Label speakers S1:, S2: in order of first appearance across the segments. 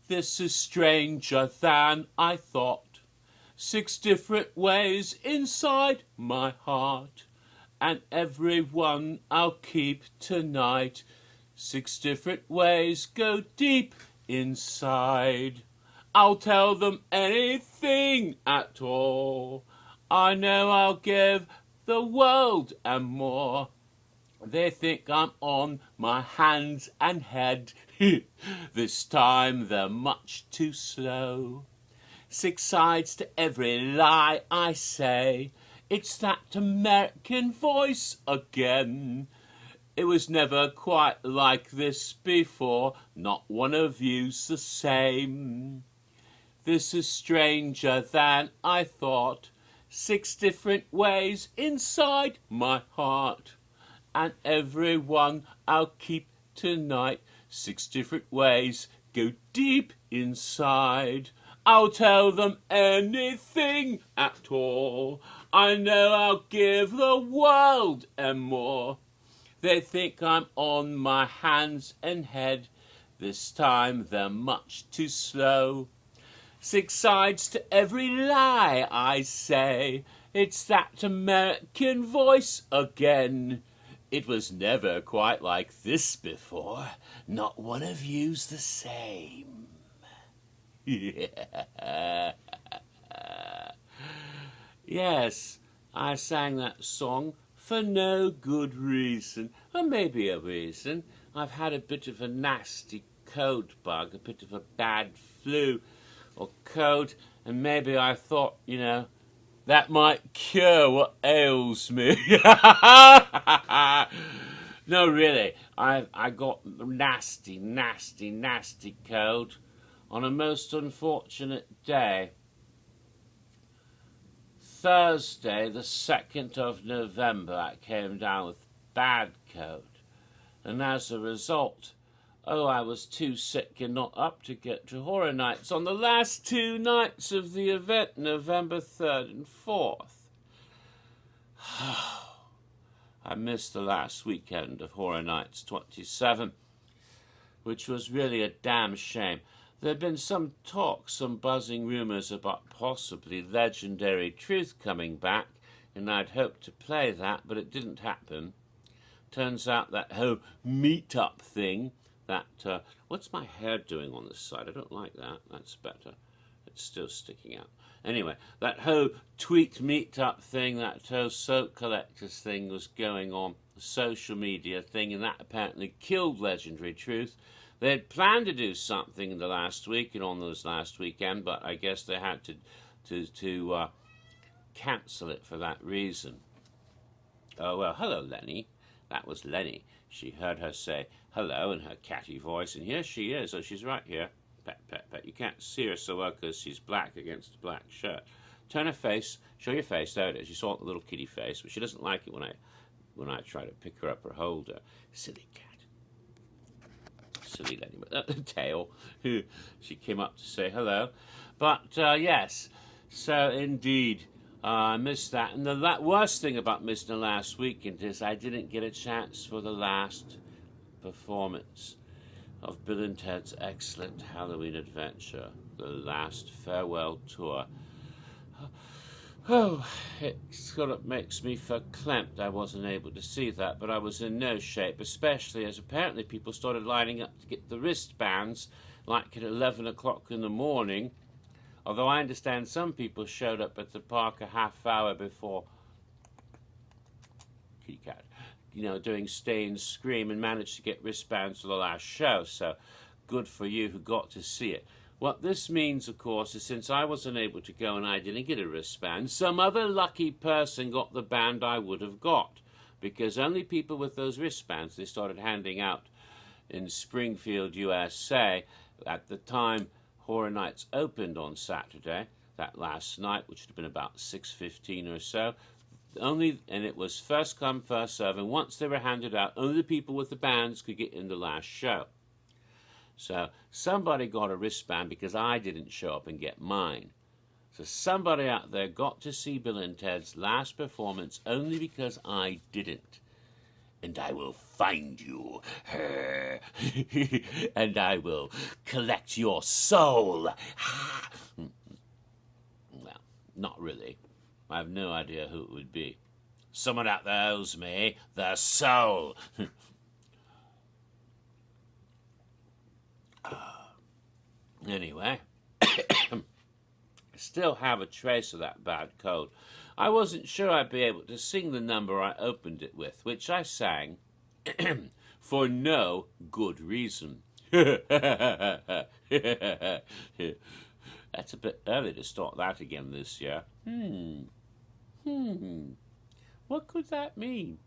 S1: This is stranger than I thought. 6 different ways inside my heart, and every one I'll keep tonight. 6 different ways go deep inside. I'll tell them anything at all. I know I'll give the world and more. They think I'm on my hands and head. This time they're much too slow. 6 sides to every lie I say. It's that American voice again. It was never quite like this before. Not one of you's the same. This is stranger than I thought. 6 different ways inside my heart, and every one I'll keep tonight. 6 different ways go deep inside. I'll tell them anything at all. I know I'll give the world and more. They think I'm on my hands and head. This time they're much too slow. 6 sides to every lie I say. It's that American voice again. It was never quite like this before. Not one of you's the same. Yeah. Yes, I sang that song for no good reason. Or maybe a reason. I've had a bit of a nasty cold bug, a bit of a bad flu or cold, and maybe I thought, that might cure what ails me. No, really, I got nasty cold on a most unfortunate day. Thursday, the 2nd of November, I came down with bad cold, and as a result, I was too sick and not up to get to Horror Nights on the last 2 nights of the event, November 3rd and 4th. I missed the last weekend of Horror Nights 27, which was really a damn shame. There had been some talk, some buzzing rumours about possibly Legendary Truth coming back, and I'd hoped to play that, but it didn't happen. Turns out that whole meet-up thing, that, what's my hair doing on this side? I don't like that. That's better. It's still sticking out. Anyway, that whole tweet meet-up thing, that whole soap collectors thing was going on, the social media thing, and that apparently killed Legendary Truth. They had planned to do something in the last week and on this last weekend, but I guess they had to cancel it for that reason. Oh, well, hello, Lenny. That was Lenny. She heard her say hello in her catty voice, and here she is. Oh, she's right here. Pet, pet, pet. You can't see her so well because she's black against a black shirt. Turn her face. Show your face. There it is. You saw the little kitty face, but she doesn't like it when I try to pick her up or hold her. Silly cat. Silly Lenny. But the tail. She came up to say hello. But, yes. So, indeed, I missed that. And the worst thing about missing the last weekend is I didn't get a chance for the last performance of Bill and Ted's excellent Halloween adventure, the last farewell tour. Oh, it sort of makes me verklempt I wasn't able to see that, but I was in no shape, especially as apparently people started lining up to get the wristbands like at 11 o'clock in the morning, although I understand some people showed up at the park a half hour before, kitty cat, doing Stay and Scream and managed to get wristbands for the last show, so good for you who got to see it. What this means, of course, is since I wasn't able to go and I didn't get a wristband, some other lucky person got the band I would have got, because only people with those wristbands they started handing out in Springfield, USA, at the time Horror Nights opened on Saturday, that last night, which would have been about 6:15 or so. And it was first come, first serve, and once they were handed out, only the people with the bands could get in the last show. So somebody got a wristband because I didn't show up and get mine. So somebody out there got to see Bill and Ted's last performance only because I didn't. And I will find you. and I will collect your soul. Well, not really. I have no idea who it would be. Someone out there owes me the soul. Anyway, I still have a trace of that bad cold. I wasn't sure I'd be able to sing the number I opened it with, which I sang for no good reason. That's a bit early to start that again this year. What could that mean?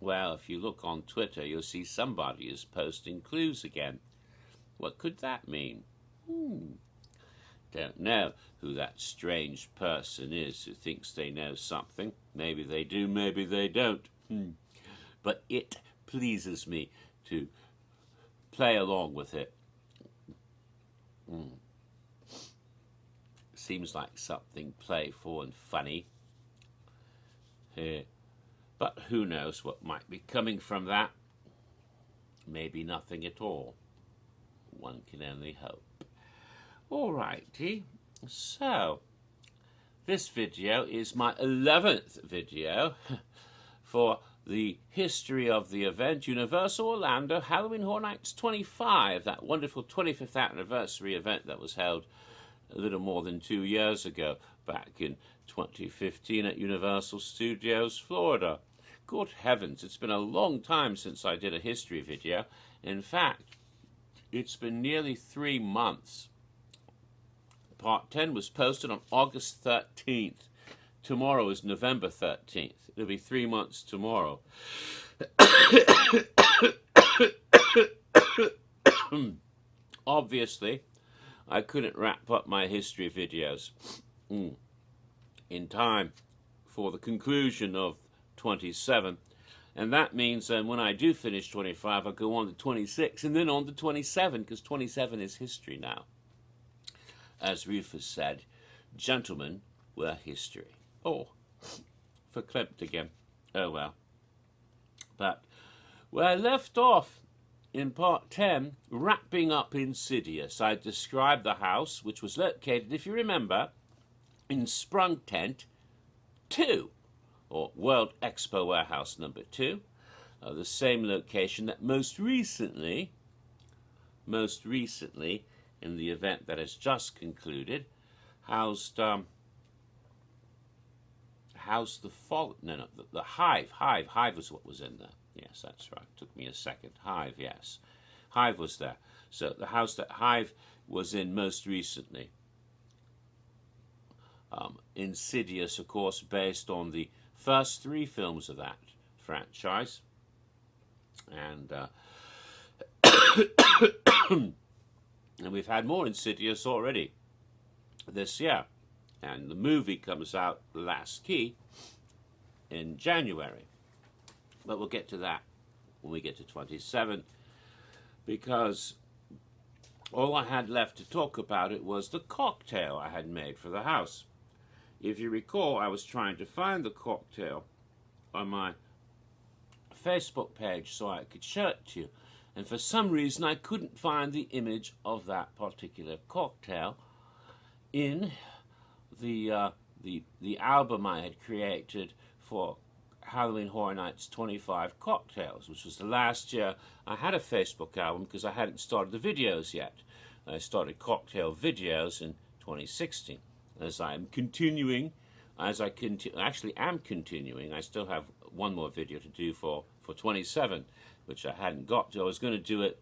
S1: Well, if you look on Twitter, you'll see somebody is posting clues again. What could that mean? Don't know who that strange person is who thinks they know something. Maybe they do, maybe they don't. But it pleases me to play along with it. Seems like something playful and funny. But who knows what might be coming from that? Maybe nothing at all. One can only hope. Alrighty, so this video is my 11th video for the history of the event Universal Orlando Halloween Horror Nights 25, that wonderful 25th anniversary event that was held a little more than 2 years ago, back in 2015 at Universal Studios, Florida. Good heavens, it's been a long time since I did a history video. In fact, it's been nearly 3 months. Part 10 was posted on August 13th. Tomorrow is November 13th. It'll be 3 months tomorrow. Obviously, I couldn't wrap up my history videos in time for the conclusion of 27. And that means when I do finish 25, I'll go on to 26 and then on to 27, because 27 is history now. As Rufus said, gentlemen were history. Oh, verklempt again. Oh well. But where I left off in part 10, wrapping up Insidious, I described the house, which was located, if you remember, in Sprung Tent 2, or World Expo Warehouse number 2, the same location that most recently, in the event that has just concluded, housed the Hive. Hive was what was in there. Yes, that's right. Took me a second. Hive, yes. Hive was there. So the house that Hive was in most recently. Insidious, of course, based on the first 3 films of that franchise. And and we've had more Insidious already this year. And the movie comes out, Last Key, in January. But we'll get to that when we get to 27, because all I had left to talk about it was the cocktail I had made for the house. If you recall, I was trying to find the cocktail on my Facebook page so I could show it to you. And for some reason, I couldn't find the image of that particular cocktail in the album I had created for Halloween Horror Nights 25 Cocktails, which was the last year I had a Facebook album, because I hadn't started the videos yet. I started cocktail videos in 2016. As I'm continuing, actually am continuing, I still have one more video to do for 27, which I hadn't got to. I was going to do it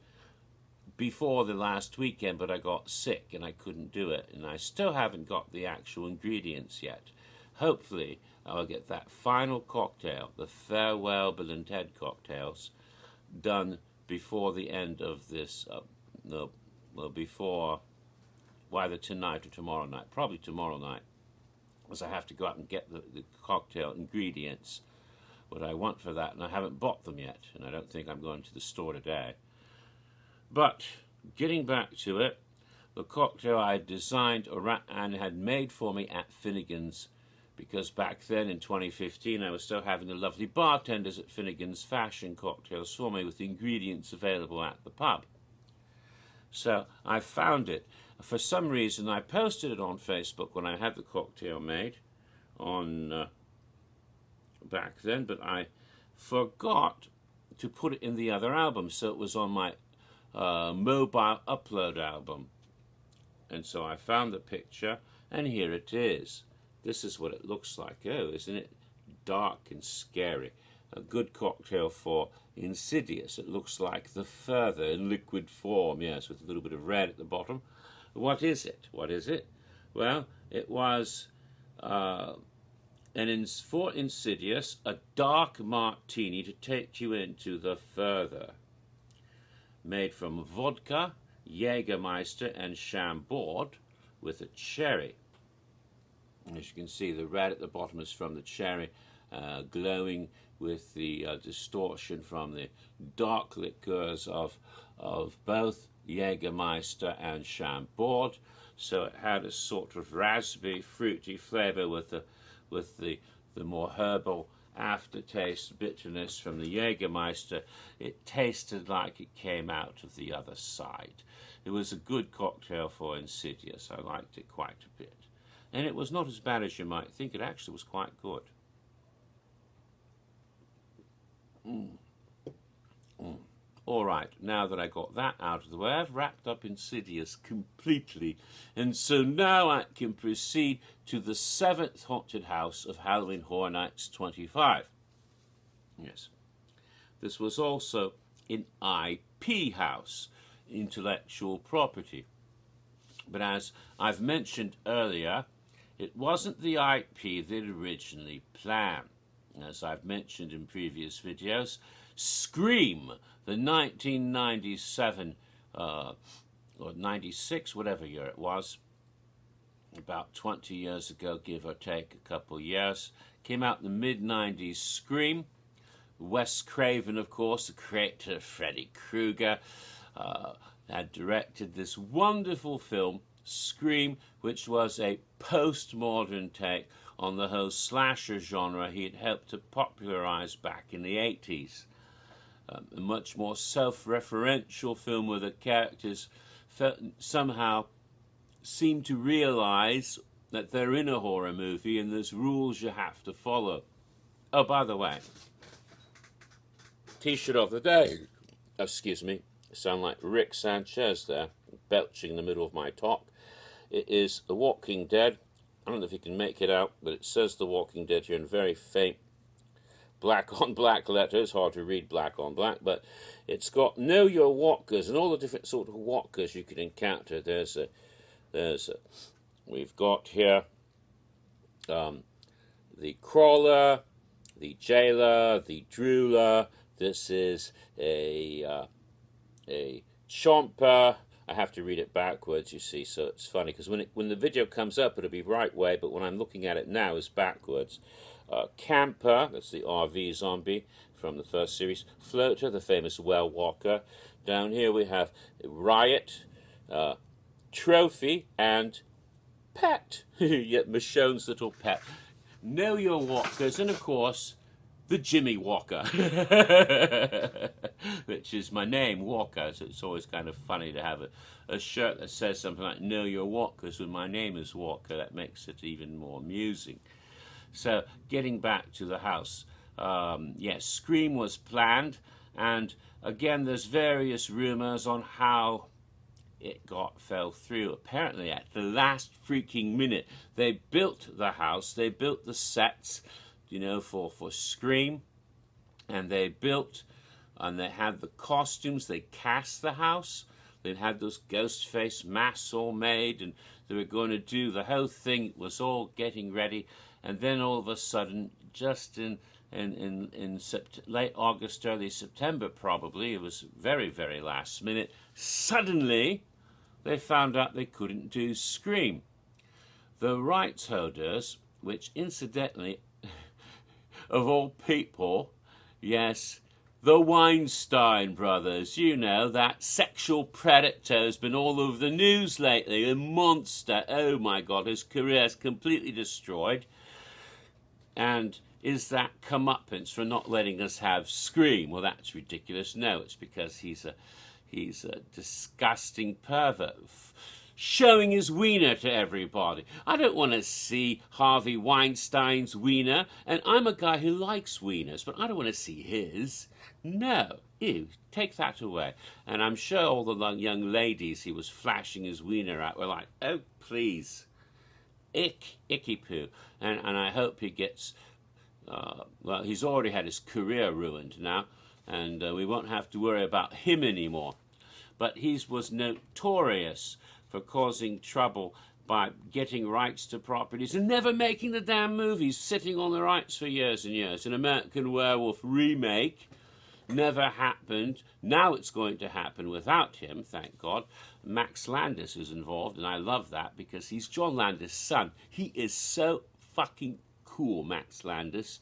S1: before the last weekend, but I got sick and I couldn't do it, and I still haven't got the actual ingredients yet. Hopefully I'll get that final cocktail, the Farewell Bill and Ted cocktails, done before the end of this, before either tonight or tomorrow night, probably tomorrow night, because I have to go out and get the cocktail ingredients, what I want for that, and I haven't bought them yet, and I don't think I'm going to the store today. But getting back to it, the cocktail I had designed and had made for me at Finnegan's because back then in 2015 I was still having the lovely bartenders at Finnegan's Fashion Cocktails for me with the ingredients available at the pub. So I found it. For some reason I posted it on Facebook when I had the cocktail made on back then, but I forgot to put it in the other album, so it was on my mobile upload album. And so I found the picture, and here it is. This is what it looks like. Oh, isn't it dark and scary? A good cocktail for Insidious. It looks like The Further in liquid form, yes, with a little bit of red at the bottom. What is it? What is it? Well, it was for Insidious, a dark martini to take you into the further. Made from vodka, Jägermeister and Chambord with a cherry. As you can see, the red at the bottom is from the cherry, glowing with the distortion from the dark liqueurs of both Jägermeister and Chambord. So it had a sort of raspberry, fruity flavour with the more herbal aftertaste, bitterness from the Jägermeister. It tasted like it came out of the other side. It was a good cocktail for Insidious. I liked it quite a bit. And it was not as bad as you might think. It actually was quite good. All right, now that I got that out of the way, I've wrapped up Insidious completely. And so now I can proceed to the 7th haunted house of Halloween Horror Nights 25. Yes. This was also an IP house, intellectual property. But as I've mentioned earlier, it wasn't the IP they'd originally planned. As I've mentioned in previous videos, Scream, the 1997 or 96, whatever year it was, about 20 years ago, give or take a couple years, came out in the mid-90s. Scream, Wes Craven, of course, the creator of Freddy Krueger, had directed this wonderful film, Scream, which was a postmodern take on the whole slasher genre he had helped to popularize back in the 80s. A much more self-referential film where the characters somehow seem to realize that they're in a horror movie and there's rules you have to follow. Oh, by the way, T-shirt of the day. Excuse me, I sound like Rick Sanchez there, belching in the middle of my talk. It is The Walking Dead. I don't know if you can make it out, but it says The Walking Dead here in very faint black on black letters. Hard to read black on black, but it's got Know Your Walkers and all the different sort of walkers you can encounter. We've got here the crawler, the jailer, the drooler. This is a chomper. I have to read it backwards, you see, so it's funny, because when the video comes up, it'll be right way, but when I'm looking at it now, it's backwards. Camper, that's the RV zombie from the first series. Floater, the famous well walker. Down here we have Riot, Trophy, and Pet. Yet Michonne's little pet. Know Your Walkers, and of course, the Jimmy Walker, which is my name, Walker, so it's always kind of funny to have a shirt that says something like Know Your Walkers when my name is Walker. That makes it even more amusing. So, getting back to the house, yes, Scream was planned, and again, there's various rumors on how it fell through. Apparently, at the last freaking minute, they built the house, they built the sets, you know, for Scream, and they built, and they had the costumes, they cast the house, they had those ghost face masks all made, and they were going to do the whole thing. It was all getting ready, and then all of a sudden, just in late August, early September probably, it was very, very last minute, suddenly they found out they couldn't do Scream. The rights holders, which incidentally, of all people, yes, the Weinstein brothers, you know, that sexual predator has been all over the news lately, a monster. Oh my God, his career is completely destroyed. And is that comeuppance for not letting us have Scream? Well, that's ridiculous. No, it's because he's a disgusting pervert showing his wiener to everybody. I don't want to see Harvey Weinstein's wiener, and I'm a guy who likes wieners, but I don't want to see his. No. Ew, take that away. And I'm sure all the young ladies he was flashing his wiener at were like, oh, please. Icky poo. And I hope he gets, well, he's already had his career ruined now, and we won't have to worry about him anymore. But he was notorious for causing trouble by getting rights to properties and never making the damn movies, sitting on the rights for years and years. An American Werewolf remake never happened. Now it's going to happen without him, thank God. Max Landis is involved, and I love that because he's John Landis' son. He is so fucking cool, Max Landis.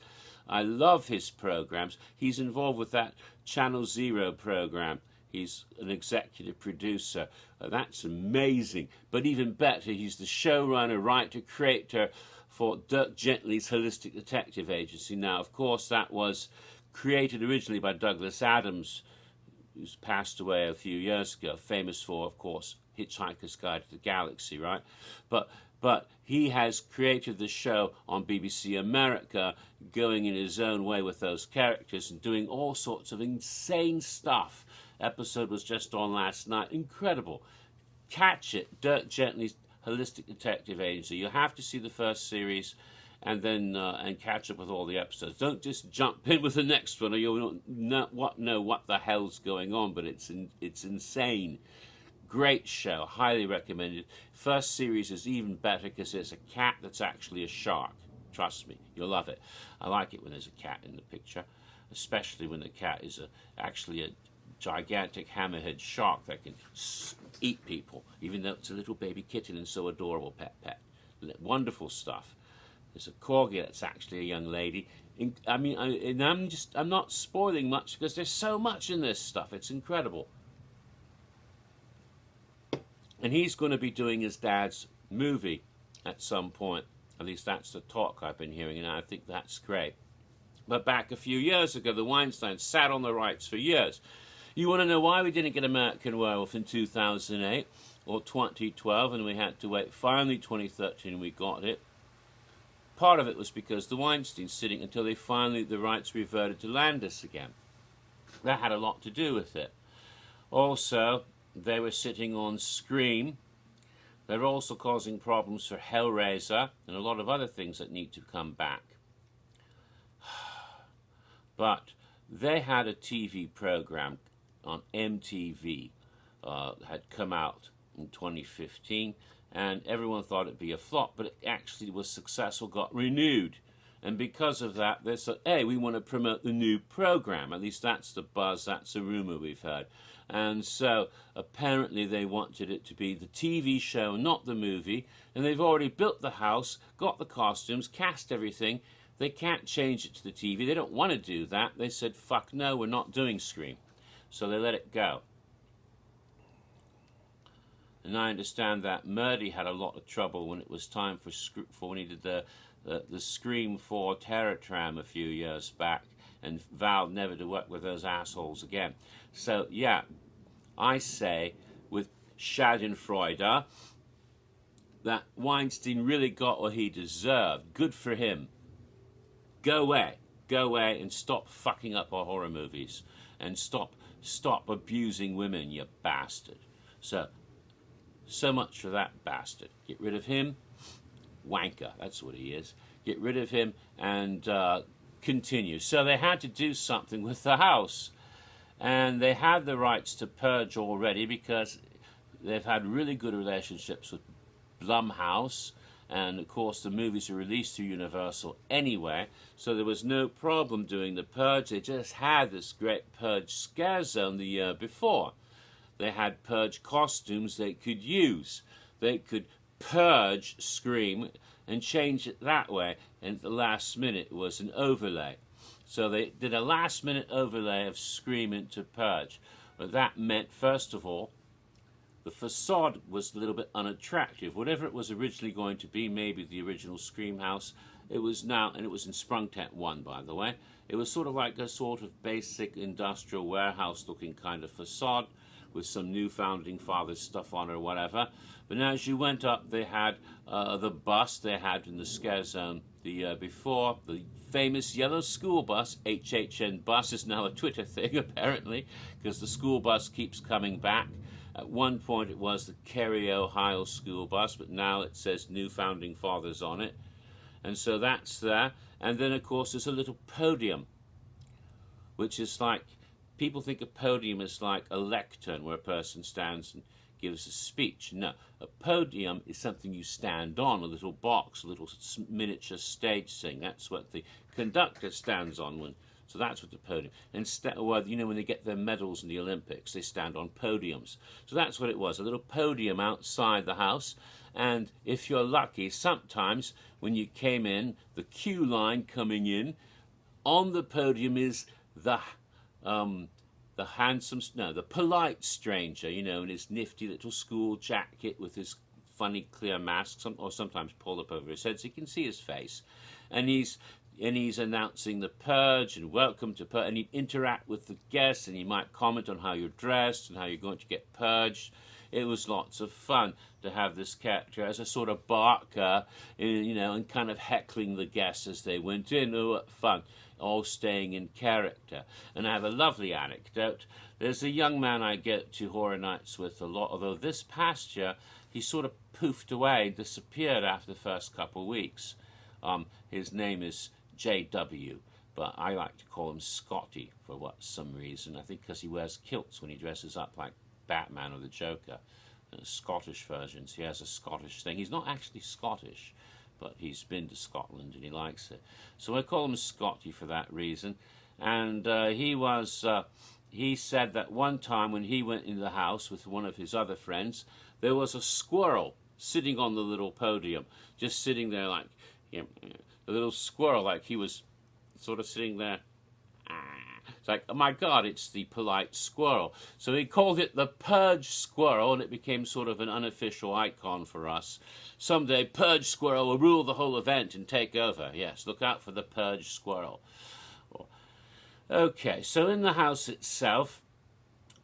S1: I love his programs. He's involved with that Channel Zero program. He's an executive producer. That's amazing. But even better, he's the showrunner, writer, creator for Dirk Gently's Holistic Detective Agency. Now, of course, that was created originally by Douglas Adams, who's passed away a few years ago, famous for, of course, Hitchhiker's Guide to the Galaxy, right? But he has created the show on BBC America, going in his own way with those characters and doing all sorts of insane stuff. Episode was just on last night. Incredible. Catch it. Dirk Gently's Holistic Detective Agency. You have to see the first series and then and catch up with all the episodes. Don't just jump in with the next one, or you'll know what the hell's going on. But it's insane. Great show. Highly recommended. First series is even better because there's a cat that's actually a shark. Trust me, you'll love it. I like it when there's a cat in the picture, especially when the cat is actually a gigantic hammerhead shark that can eat people, even though it's a little baby kitten and so adorable. Pet. Wonderful stuff. There's a corgi that's actually a young lady. I'm not spoiling much because there's so much in this stuff. It's incredible. And he's going to be doing his dad's movie at some point. At least that's the talk I've been hearing, and I think that's great. But back a few years ago, the Weinsteins sat on the rights for years. You want to know why we didn't get American Werewolf in 2008 or 2012, and we had to wait? Finally, 2013, we got it. Part of it was because the Weinsteins sitting until the rights reverted to Landis again. That had a lot to do with it. Also, they were sitting on Scream. They're also causing problems for Hellraiser and a lot of other things that need to come back. But they had a TV program on MTV had come out in 2015, and everyone thought it'd be a flop, but it actually was successful, got renewed. And because of that, they said, hey, we want to promote the new program. At least that's the buzz, that's a rumor we've heard. And so apparently they wanted it to be the TV show, not the movie. And they've already built the house, got the costumes, cast everything. They can't change it to the TV. They don't want to do that. They said, fuck no, we're not doing Scream. So they let it go. And I understand that Murdy had a lot of trouble when it was time for when he did the Scream 4 Terror Tram a few years back, and vowed never to work with those assholes again. So yeah, I say with Schadenfreude that Weinstein really got what he deserved. Good for him. Go away and stop fucking up our horror movies, and stop abusing women, you bastard. So much for that bastard. Get rid of him. Wanker, that's what he is. Get rid of him and continue. So they had to do something with the house. And they had the rights to Purge already because they've had really good relationships with Blumhouse. And, of course, the movies are released through Universal anyway. So there was no problem doing the Purge. They just had this great Purge scare zone the year before. They had Purge costumes they could use. They could purge Scream and change it that way, and at the last minute was an overlay. So they did a last minute overlay of Scream into Purge. But that meant, first of all, the facade was a little bit unattractive. Whatever it was originally going to be, maybe the original Scream house, It was now, and it was in Sprungtent 1, by the way. It was sort of like a sort of basic industrial warehouse-looking kind of facade with some new founding fathers stuff on or whatever. But now as you went up, they had the bus they had in the scare zone the year before. The famous yellow school bus, HHN bus, is now a Twitter thing, apparently, because the school bus keeps coming back. At one point it was the Kerry, Ohio school bus, but now it says new founding fathers on it. And so that's there. And then, of course, there's a little podium, which is like, people think a podium is like a lectern where a person stands and gives a speech. No, a podium is something you stand on, a little box, a little miniature stage thing. That's what the conductor stands on. So that's what the podium. Instead, well, you know, when they get their medals in the Olympics, they stand on podiums. So that's what it was, a little podium outside the house. And if you're lucky, sometimes when you came in, the queue line coming in, on the podium is the handsome, no, the polite stranger, you know, in his nifty little school jacket with his funny clear mask, or sometimes pulled up over his head so you can see his face. And he's announcing the Purge and welcome to Purge, and he'd interact with the guests, and he might comment on how you're dressed and how you're going to get purged. It was lots of fun to have this character as a sort of barker, you know, and kind of heckling the guests as they went in. Oh, what fun, all staying in character. And I have a lovely anecdote. There's a young man I go to horror nights with a lot, although this past year he sort of poofed away, disappeared after the first couple of weeks. His name is JW, but I like to call him Scotty for some reason. I think because he wears kilts when he dresses up like Batman or the Joker. Scottish versions. He has a Scottish thing. He's not actually Scottish, but he's been to Scotland and he likes it. So I call him Scotty for that reason. And he said that one time when he went into the house with one of his other friends, there was a squirrel sitting on the little podium, just sitting there like, you know, a little squirrel, like he was sort of sitting there. It's like, oh my God, it's the polite squirrel. So he called it the Purge Squirrel, and it became sort of an unofficial icon for us. Someday, Purge Squirrel will rule the whole event and take over. Yes, look out for the Purge Squirrel. Okay, so in the house itself,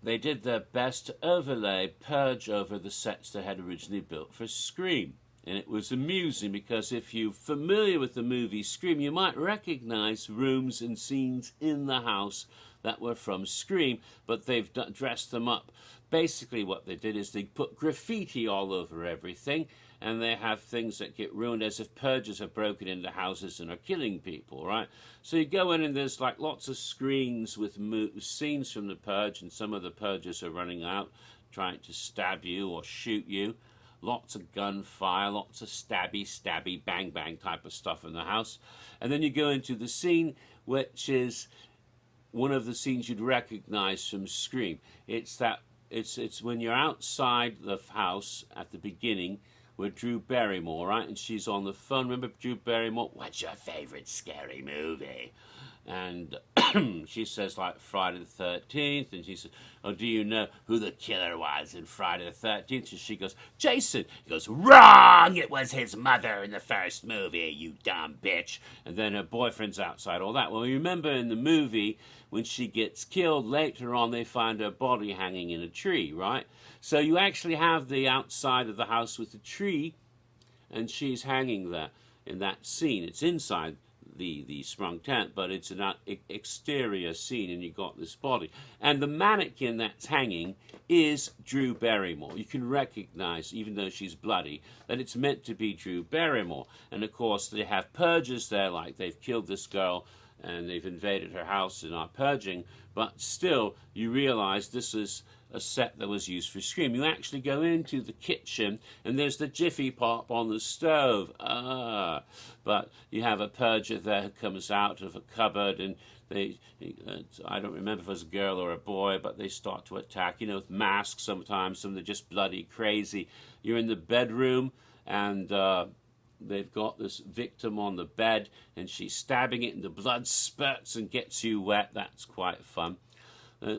S1: they did their best to overlay Purge over the sets they had originally built for Scream. And it was amusing because if you're familiar with the movie Scream, you might recognize rooms and scenes in the house that were from Scream, but they've dressed them up. Basically what they did is they put graffiti all over everything, and they have things that get ruined as if purgers have broken into houses and are killing people, right? So you go in and there's like lots of screens with scenes from the Purge, and some of the purgers are running out trying to stab you or shoot you. Lots of gunfire, lots of stabby, bang, bang type of stuff in the house. And then you go into the scene, which is one of the scenes you'd recognize from Scream. It's when you're outside the house at the beginning with Drew Barrymore, right? And she's on the phone. Remember Drew Barrymore? What's your favorite scary movie? And she says, like, Friday the 13th. And she says, oh, do you know who the killer was in Friday the 13th? And she goes, Jason. He goes, wrong! It was his mother in the first movie, you dumb bitch. And then her boyfriend's outside, all that. Well, you remember in the movie, when she gets killed, later on they find her body hanging in a tree, right? So you actually have the outside of the house with the tree, and she's hanging there in that scene. It's inside the sprung tent, but it's an exterior scene, and you got this body. And the mannequin that's hanging is Drew Barrymore. You can recognize, even though she's bloody, that it's meant to be Drew Barrymore. And of course, they have purgers there, like they've killed this girl and they've invaded her house and are purging, but still, you realize this is a set that was used for Scream. You actually go into the kitchen and there's the Jiffy Pop on the stove. But you have a purger there who comes out of a cupboard, and I don't remember if it was a girl or a boy, but they start to attack, you know, with masks sometimes. Some of them are just bloody crazy. You're in the bedroom, and they've got this victim on the bed, and she's stabbing it, and the blood spurts and gets you wet. That's quite fun.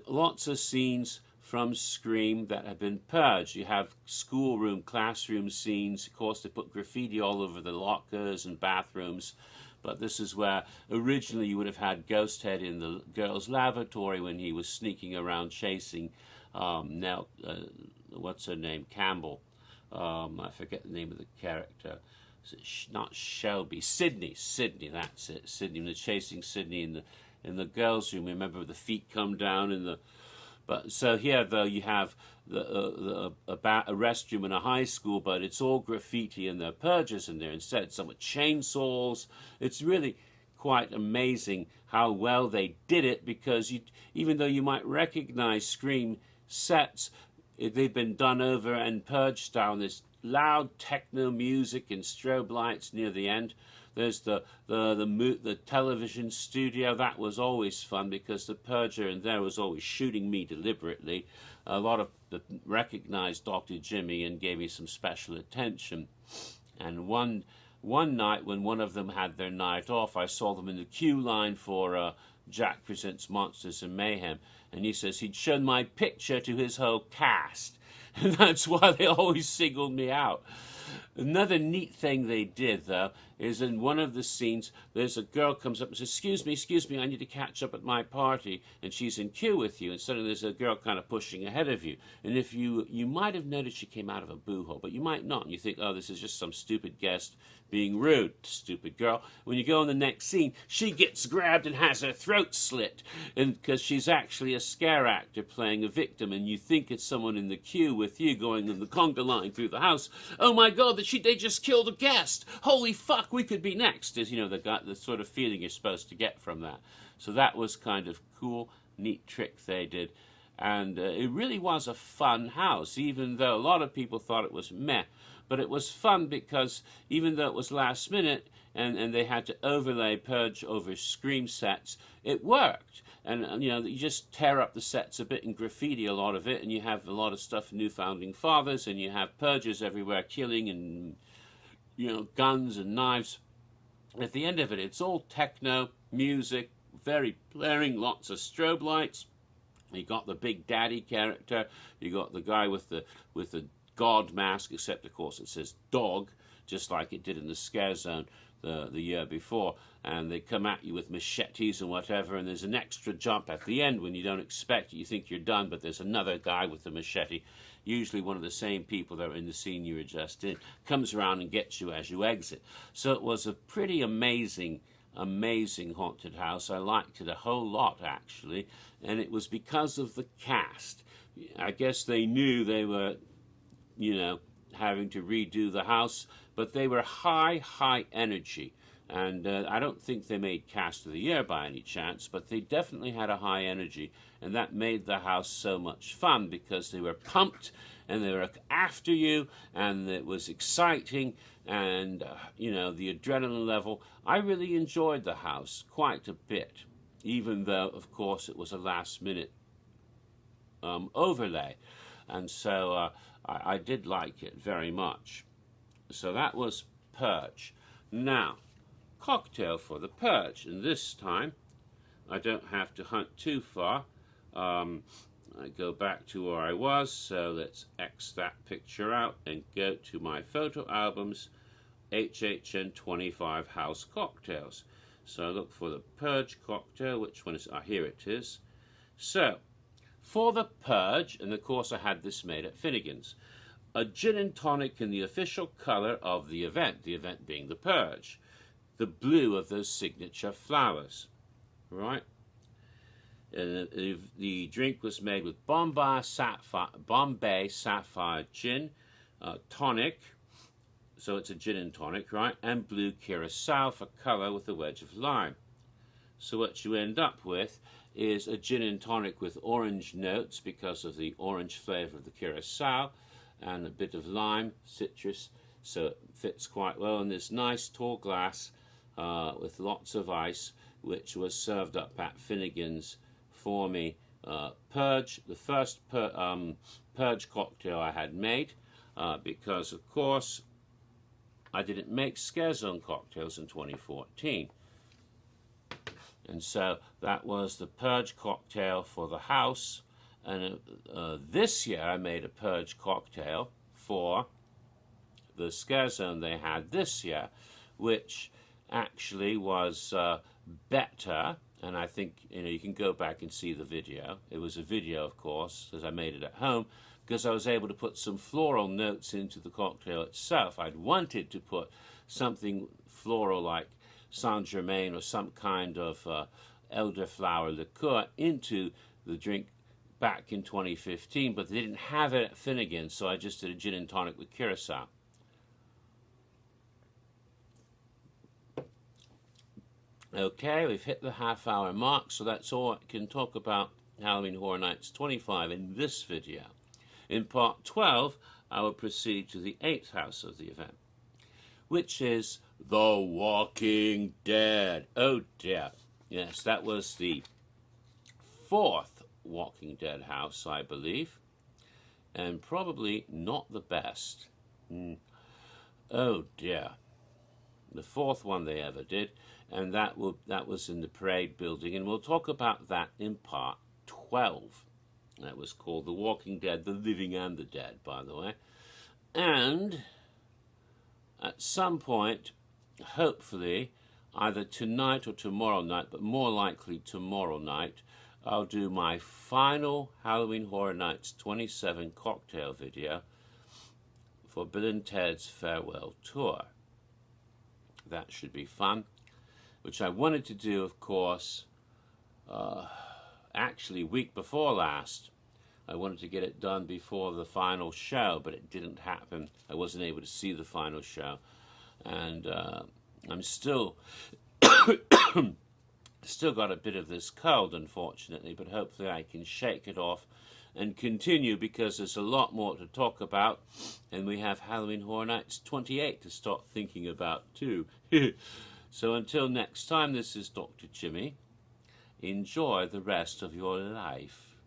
S1: Lots of scenes from Scream that have been purged. You have schoolroom, classroom scenes. Of course, they put graffiti all over the lockers and bathrooms. But this is where originally you would have had Ghosthead in the girls' lavatory when he was sneaking around chasing what's her name? Campbell. I forget the name of the character. Not Shelby. Sydney, that's it. Sydney. When they're chasing Sydney in the girls' room. Remember the feet come down in the. But so here though you have a restroom in a high school, but it's all graffiti and there are purges in there instead. Some with chainsaws. It's really quite amazing how well they did it, because even though you might recognize Scream sets, they've been done over and purged style. There's loud techno music and strobe lights near the end. There's the television studio. That was always fun because the Purger in there was always shooting me deliberately. A lot of them recognized Dr. Jimmy and gave me some special attention. And one night when one of them had their night off, I saw them in the queue line for Jack Presents Monsters and Mayhem. And he says he'd shown my picture to his whole cast. And that's why they always singled me out. Another neat thing they did, though, is in one of the scenes, there's a girl comes up and says, excuse me, I need to catch up at my party, and she's in queue with you, and suddenly there's a girl kind of pushing ahead of you. And if you might have noticed she came out of a boo hole, but you might not, and you think, oh, this is just some stupid guest being rude, stupid girl. When you go in the next scene, she gets grabbed and has her throat slit, and because she's actually a scare actor playing a victim, and you think it's someone in the queue with you going in the conga line through the house. Oh my God, they just killed a guest. Holy fuck, we could be next. Is the sort of feeling you're supposed to get from that. So that was kind of cool, neat trick they did. And it really was a fun house, even though a lot of people thought it was meh. But it was fun because even though it was last minute and they had to overlay Purge over Scream sets, it worked. And you just tear up the sets a bit and graffiti a lot of it, and you have a lot of stuff New Founding Fathers, and you have Purges everywhere killing and guns and knives. At the end of it, it's all techno music, very blaring, lots of strobe lights. You got the Big Daddy character. You got the guy with the God mask, except of course it says dog, just like it did in the Scare Zone the year before. And they come at you with machetes and whatever, and there's an extra jump at the end when you don't expect it. You think you're done, but there's another guy with the machete, usually one of the same people that were in the scene you were just in, comes around and gets you as you exit. So it was a pretty amazing haunted house. I liked it a whole lot, actually, and it was because of the cast. I guess they knew they were, having to redo the house, but they were high energy. And I don't think they made Cast of the Year by any chance, but they definitely had a high energy, and that made the house so much fun because they were pumped and they were after you, and it was exciting, and the adrenaline level. I really enjoyed the house quite a bit, even though, of course, it was a last-minute overlay, and so I did like it very much. So that was Purge. Now, cocktail for the Purge, and this time I don't have to hunt too far. I go back to where I was, so let's X that picture out and go to my photo albums, HHN 25 house cocktails. So I look for the Purge cocktail. Which one is here it is. So for the Purge, and of course I had this made at Finnegan's, a gin and tonic in the official color of the event being the Purge, the blue of those signature flowers, right? And the drink was made with Bombay Sapphire gin, tonic, so it's a gin and tonic, right? And blue curacao for color with a wedge of lime. So what you end up with is a gin and tonic with orange notes because of the orange flavor of the curacao, and a bit of lime, citrus, so it fits quite well in this nice tall glass with lots of ice, which was served up at Finnegan's for me. Purge, the first Purge cocktail I had made, because of course I didn't make Scare Zone cocktails in 2014. And so that was the Purge cocktail for the house, And this year I made a Purge cocktail for the scare zone they had this year, which actually was better. And I think you can go back and see the video. It was a video, of course, because I made it at home, because I was able to put some floral notes into the cocktail itself. I'd wanted to put something floral like Saint Germain or some kind of elderflower liqueur into the drink back in 2015, but they didn't have it at Finnegan's, so I just did a gin and tonic with curacao. Okay, we've hit the half-hour mark, so that's all I can talk about Halloween Horror Nights 25 in this video. In part 12, I will proceed to the 8th house of the event, which is The Walking Dead. Oh dear. Yes, that was the 4th Walking Dead house, I believe, and probably not the best. Oh dear. The 4th one they ever did, and that was in the Parade building, and we'll talk about that in part 12. That was called The Walking Dead, The Living and the Dead, by the way. And at some point, hopefully, either tonight or tomorrow night, but more likely tomorrow night, I'll do my final Halloween Horror Nights 27 cocktail video for Bill and Ted's Farewell Tour. That should be fun, which I wanted to do, of course, actually week before last. I wanted to get it done before the final show, but it didn't happen. I wasn't able to see the final show, and I'm still got a bit of this cold, unfortunately, but hopefully I can shake it off and continue, because there's a lot more to talk about, and we have Halloween Horror Nights 28 to start thinking about too. So until next time, this is Dr. Jimmy. Enjoy the rest of your life.